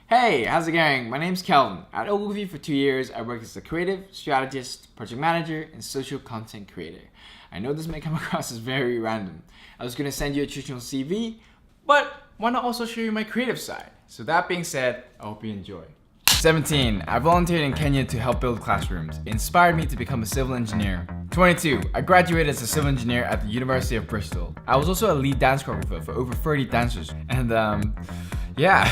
Hey, how's it going? My name's Kelvin. At Ogilvy for 2 years, I worked as a creative, strategist, project manager, and social content creator. I know this may come across as very random. I was going to send you a traditional CV, but why not also show you my creative side? So that being said, I hope you enjoy. 17. I volunteered in Kenya to help build classrooms. It inspired me to become a civil engineer. 22. I graduated as a civil engineer at the University of Bristol. I was also a lead dance choreographer for over 30 dancers. And yeah,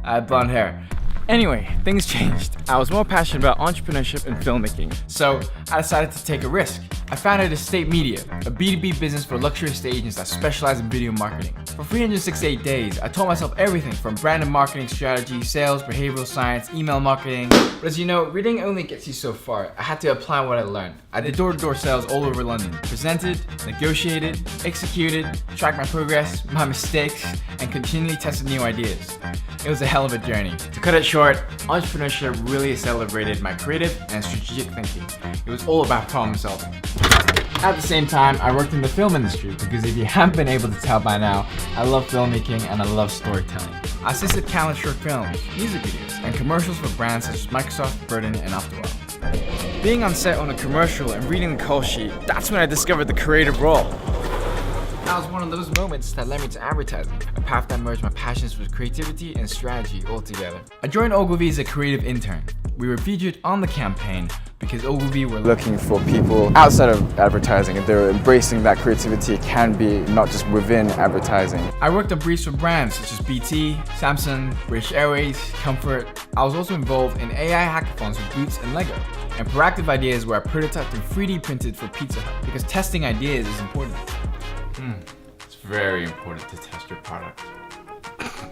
I had blonde hair. Anyway, things changed. I was more passionate about entrepreneurship and filmmaking, so I decided to take a risk. I founded Estate Media, a B2B business for luxury estate agents that specialize in video marketing. For 368 days, I taught myself everything from brand and marketing strategy, sales, behavioral science, email marketing. But as you know, reading only gets you so far. I had to apply what I learned. I did door-to-door sales all over London, presented, negotiated, executed, tracked my progress, my mistakes, and continually tested new ideas. It was a hell of a journey. To cut it short, entrepreneurship really celebrated my creative and strategic thinking. It was all about problem solving. At the same time, I worked in the film industry because if you haven't been able to tell by now, I love filmmaking and I love storytelling. I assisted countless short films, music videos, and commercials for brands such as Microsoft, Burton, and Afterwell. Being on set on a commercial and reading the call sheet, that's when I discovered the creative role. That was one of those moments that led me to advertising, a path that merged my passions with creativity and strategy all together. I joined Ogilvy as a creative intern. We were featured on the campaign because Ogilvy were looking for people outside of advertising, and they were embracing that creativity can be not just within advertising. I worked on briefs for brands such as BT, Samsung, British Airways, Comfort. I was also involved in AI hackathons with Boots and Lego, and proactive ideas where I prototyped and 3D printed for Pizza Hut because testing ideas is important. It's very important to test your product.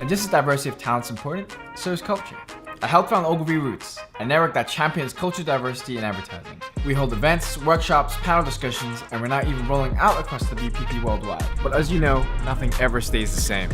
And just as diversity of talent is important, so is culture. I helped found Ogilvy Roots, a network that champions cultural diversity in advertising. We hold events, workshops, panel discussions, and we're now even rolling out across the BPP worldwide. But as you know, nothing ever stays the same.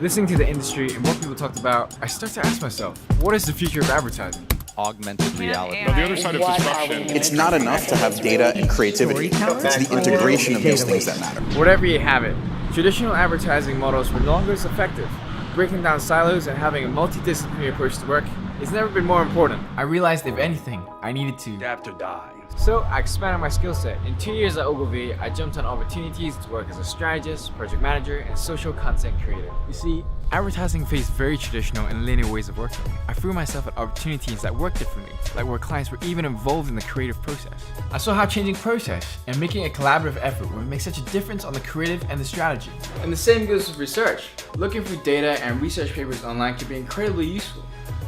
Listening to the industry and what people talked about, I start to ask myself, what is the future of advertising? Augmented reality. Now, the other side of disruption. It's not enough to have data and creativity. It's the integration of those things that matter. Whatever you have it, traditional advertising models were no longer as effective. Breaking down silos and having a multidisciplinary approach to work has never been more important. I realized if anything, I needed to Adapt or die. So I expanded my skill set. In 2 years at Ogilvy, I jumped on opportunities to work as a strategist, project manager, and social content creator. You see, advertising faced very traditional and linear ways of working. I threw myself at opportunities that worked differently, like where clients were even involved in the creative process. I saw how changing process and making a collaborative effort would make such a difference on the creative and the strategy. And the same goes with research. Looking through data and research papers online can be incredibly useful,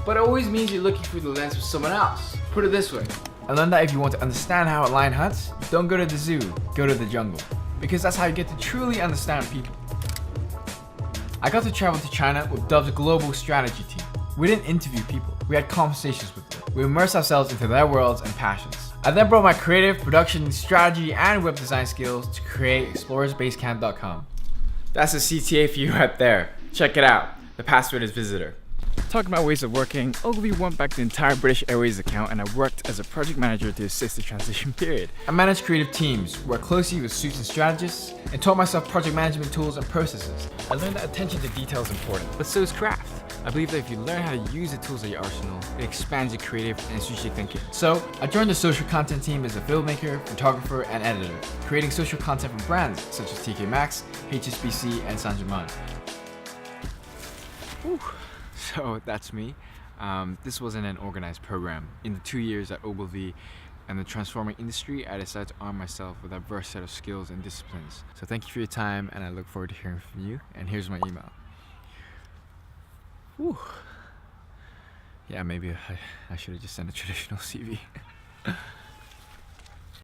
but it always means you're looking through the lens of someone else. Put it this way. I learned that if you want to understand how a lion hunts, don't go to the zoo, go to the jungle. Because that's how you get to truly understand people. I got to travel to China with Dove's global strategy team. We didn't interview people, we had conversations with them. We immersed ourselves into their worlds and passions. I then brought my creative, production, strategy, and web design skills to create explorersbasecamp.com. That's a CTA for you right there. Check it out. The password is visitor. Talking about ways of working, Ogilvy won back the entire British Airways account and I worked as a project manager to assist the transition period. I managed creative teams, worked closely with suits and strategists, and taught myself project management tools and processes. I learned that attention to detail is important, but so is craft. I believe that if you learn how to use the tools at your arsenal, it expands your creative and strategic thinking. So, I joined the social content team as a filmmaker, photographer, and editor, creating social content for brands such as TK Maxx, HSBC, and Saint Germain. So that's me. This wasn't an organized program. In the 2 years at Ogilvy and the transforming industry, I decided to arm myself with a diverse set of skills and disciplines. So thank you for your time, and I look forward to hearing from you. And here's my email. Whew. Yeah, maybe I should have just sent a traditional CV.